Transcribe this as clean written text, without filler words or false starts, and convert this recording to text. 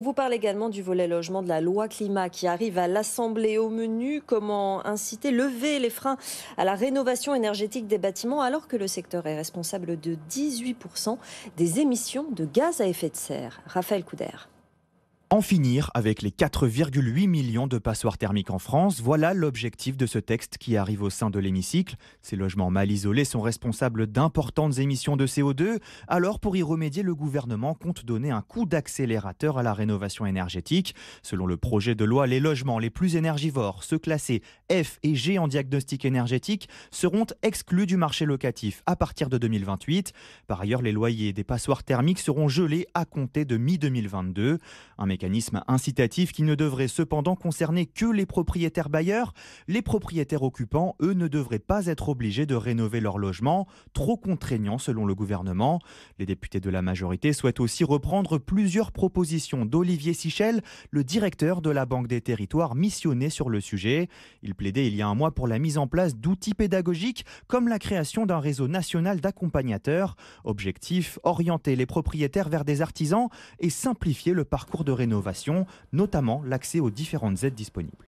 On vous parle également du volet logement de la loi climat qui arrive à l'Assemblée. Au menu. Comment inciter, lever les freins à la rénovation énergétique des bâtiments alors que le secteur est responsable de 18% des émissions de gaz à effet de serre. Raphaël Couder. En finir avec les 4,8 millions de passoires thermiques en France, voilà l'objectif de ce texte qui arrive au sein de l'hémicycle. Ces logements mal isolés sont responsables d'importantes émissions de CO2. Alors pour y remédier, le gouvernement compte donner un coup d'accélérateur à la rénovation énergétique. Selon le projet de loi, les logements les plus énergivores, ceux classés F et G en diagnostic énergétique, seront exclus du marché locatif à partir de 2028. Par ailleurs, les loyers des passoires thermiques seront gelés à compter de mi-2022. Un mécanisme incitatif qui ne devrait cependant concerner que les propriétaires bailleurs. Les propriétaires occupants, eux, ne devraient pas être obligés de rénover leur logement, trop contraignant selon le gouvernement. Les députés de la majorité souhaitent aussi reprendre plusieurs propositions d'Olivier Sichel, le directeur de la Banque des Territoires missionné sur le sujet. Il plaidait il y a un mois pour la mise en place d'outils pédagogiques comme la création d'un réseau national d'accompagnateurs. Objectif, orienter les propriétaires vers des artisans et simplifier le parcours de rénovation, notamment l'accès aux différentes aides disponibles.